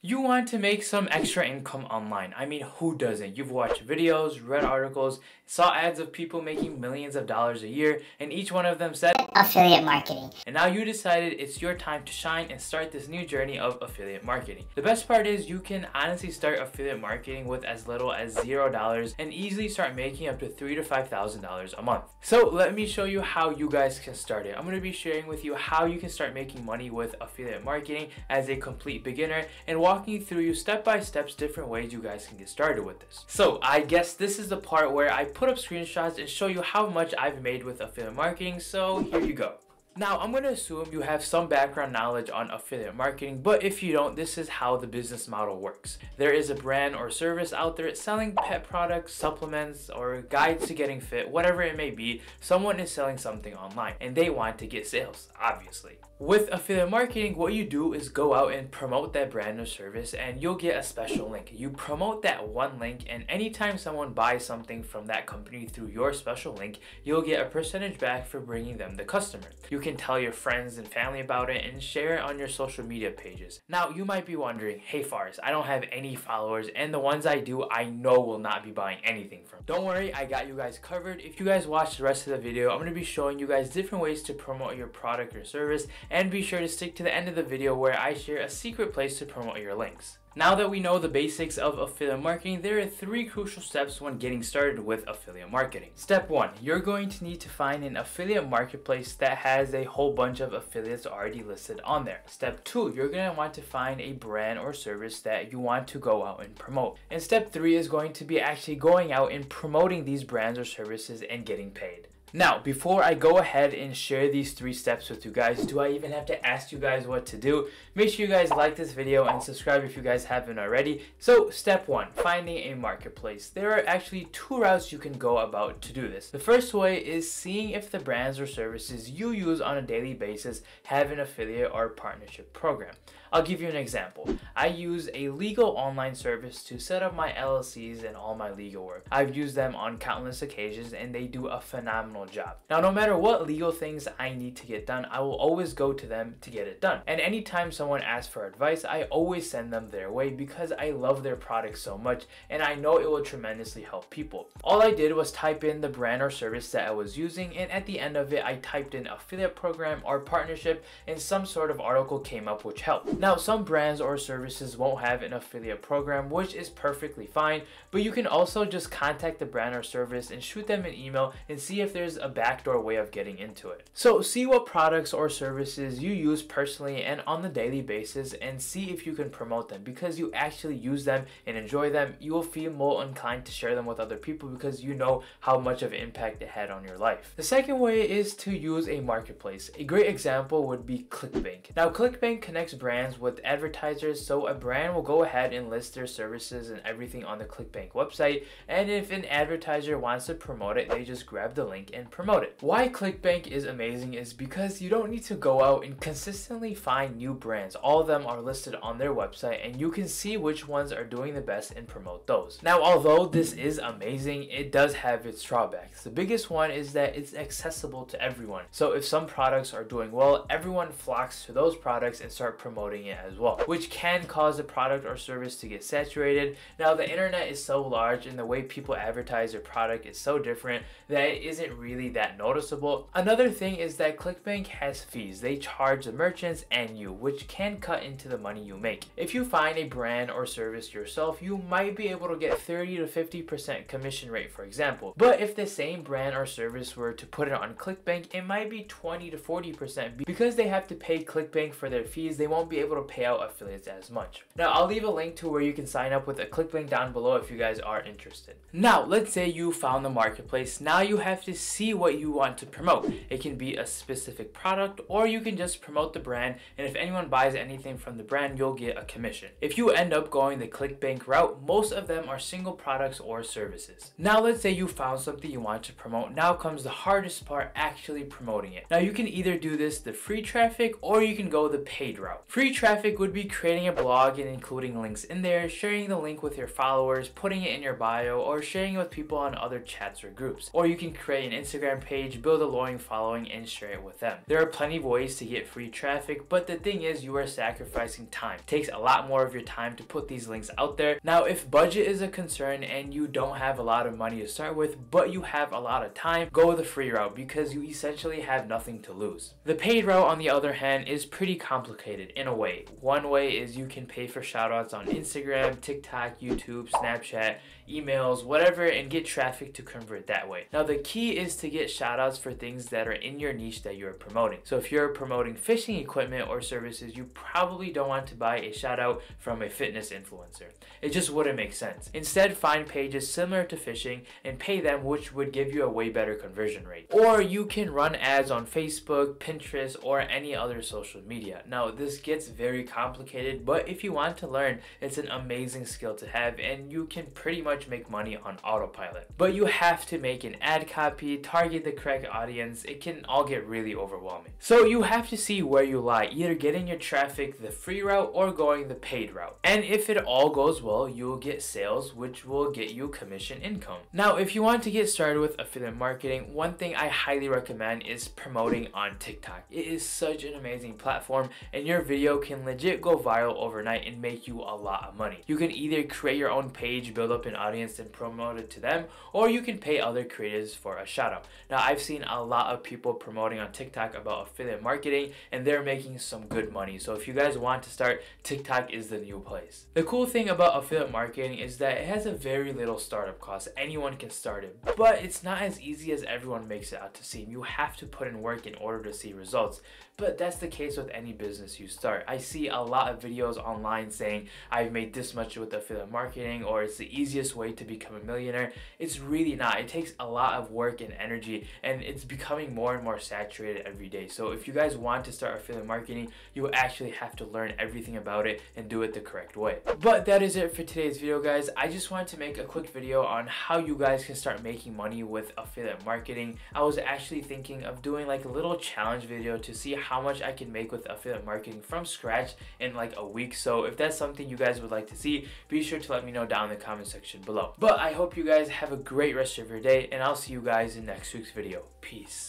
You want to make some extra income online. I mean, who doesn't? You've watched videos, read articles, saw ads of people making millions of dollars a year, and each one of them said affiliate marketing. And now you decided it's your time to shine and start this new journey of affiliate marketing. The best part is you can honestly start affiliate marketing with as little as $0 and easily start making up to $3,000 to $5,000 a month. So let me show you how you guys can start it. I'm going to be sharing with you how you can start making money with affiliate marketing as a complete beginner and walking you through step by step different ways you guys can get started with this. So I guess this is the part where I put up screenshots and show you how much I've made with affiliate marketing. So here you go. Now, I'm going to assume you have some background knowledge on affiliate marketing, but if you don't, this is how the business model works. There is a brand or service out there selling pet products, supplements, or guides to getting fit, whatever it may be. Someone is selling something online and they want to get sales, obviously. With affiliate marketing, what you do is go out and promote that brand or service and you'll get a special link. You promote that one link, and anytime someone buys something from that company through your special link, you'll get a percentage back for bringing them the customer. You can tell your friends and family about it and share it on your social media pages. Now, you might be wondering, hey Faris, I don't have any followers, and the ones I do, I know will not be buying anything from. Don't worry, I got you guys covered. If you guys watch the rest of the video, I'm going to be showing you guys different ways to promote your product or service, and be sure to stick to the end of the video where I share a secret place to promote your links. Now that we know the basics of affiliate marketing, there are 3 crucial steps when getting started with affiliate marketing. Step 1, you're going to need to find an affiliate marketplace that has a whole bunch of affiliates already listed on there. Step 2, you're going to want to find a brand or service that you want to go out and promote. And step 3 is going to be actually going out and promoting these brands or services and getting paid. Now, before I go ahead and share these 3 steps with you guys, do I even have to ask you guys what to do? Make sure you guys like this video and subscribe if you guys haven't already. So, step 1, finding a marketplace. There are actually 2 routes you can go about to do this. The first way is seeing if the brands or services you use on a daily basis have an affiliate or partnership program. I'll give you an example. I use a legal online service to set up my LLCs and all my legal work. I've used them on countless occasions and they do a phenomenal job. Now, no matter what legal things I need to get done, I will always go to them to get it done. And anytime someone asks for advice, I always send them their way because I love their product so much and I know it will tremendously help people. All I did was type in the brand or service that I was using, and at the end of it, I typed in affiliate program or partnership, and some sort of article came up which helped. Now, some brands or services won't have an affiliate program, which is perfectly fine, but you can also just contact the brand or service and shoot them an email and see if there's a backdoor way of getting into it. So see what products or services you use personally and on the daily basis and see if you can promote them. Because you actually use them and enjoy them, you will feel more inclined to share them with other people because you know how much of an impact it had on your life. The second way is to use a marketplace. A great example would be ClickBank. Now, ClickBank connects brands with advertisers, so a brand will go ahead and list their services and everything on the ClickBank website, and if an advertiser wants to promote it, they just grab the link and promote it. Why ClickBank is amazing is because you don't need to go out and consistently find new brands. All of them are listed on their website and you can see which ones are doing the best and promote those. Now, although this is amazing, it does have its drawbacks. The biggest one is that it's accessible to everyone. So if some products are doing well, everyone flocks to those products and start promoting it as well, which can cause the product or service to get saturated. Now, the internet is so large and the way people advertise their product is so different that it isn't really that noticeable. Another thing is that ClickBank has fees. They charge the merchants and you, which can cut into the money you make. If you find a brand or service yourself, you might be able to get 30 to 50% commission rate, for example. But if the same brand or service were to put it on ClickBank, it might be 20 to 40% because they have to pay ClickBank for their fees. They won't be able to pay out affiliates as much. Now, I'll leave a link to where you can sign up with a ClickBank down below if you guys are interested. Now, let's say you found the marketplace. Now you have to see what you want to promote. It can be a specific product, or you can just promote the brand, and if anyone buys anything from the brand, you'll get a commission. If you end up going the ClickBank route, most of them are single products or services. Now, let's say you found something you want to promote. Now comes the hardest part, actually promoting it. Now, you can either do this the free traffic or you can go the paid route. Free traffic would be creating a blog and including links in there, sharing the link with your followers, putting it in your bio, or sharing it with people on other chats or groups. Or you can create an Instagram page, build a loyal following, and share it with them. There are plenty of ways to get free traffic, but the thing is, you are sacrificing time. It takes a lot more of your time to put these links out there. Now, if budget is a concern and you don't have a lot of money to start with, but you have a lot of time, go the free route because you essentially have nothing to lose. The paid route, on the other hand, is pretty complicated in a way. One way is you can pay for shoutouts on Instagram, TikTok, YouTube, Snapchat, emails, whatever, and get traffic to convert that way. Now, the key is to get shoutouts for things that are in your niche that you're promoting. So if you're promoting fishing equipment or services, you probably don't want to buy a shoutout from a fitness influencer. It just wouldn't make sense. Instead, find pages similar to fishing and pay them, which would give you a way better conversion rate. Or you can run ads on Facebook, Pinterest, or any other social media. Now, this gets very complicated, but if you want to learn, it's an amazing skill to have, and you can pretty much make money on autopilot. But you have to make an ad copy, target the correct audience. It can all get really overwhelming. So you have to see where you lie, either getting your traffic the free route or going the paid route. And if it all goes well, you'll get sales, which will get you commission income. Now, if you want to get started with affiliate marketing, one thing I highly recommend is promoting on TikTok. It is such an amazing platform, and your video can legit go viral overnight and make you a lot of money. You can either create your own page, build up an audience, and promote it to them, or you can pay other creators for a shout out. Now, I've seen a lot of people promoting on TikTok about affiliate marketing, and they're making some good money. So if you guys want to start, TikTok is the new place. The cool thing about affiliate marketing is that it has a very little startup cost. Anyone can start it, but it's not as easy as everyone makes it out to seem. You have to put in work in order to see results. But that's the case with any business you start. I see a lot of videos online saying I've made this much with affiliate marketing, or it's the easiest way to become a millionaire. It's really not. It takes a lot of work and energy, and it's becoming more and more saturated every day. So if you guys want to start affiliate marketing, you actually have to learn everything about it and do it the correct way. But that is it for today's video, guys. I just wanted to make a quick video on how you guys can start making money with affiliate marketing. I was actually thinking of doing like a little challenge video to see how much I can make with affiliate marketing from scratch in like a week. So if that's something you guys would like to see, be sure to let me know down in the comment section below. But I hope you guys have a great rest of your day, and I'll see you guys in next week's video. Peace.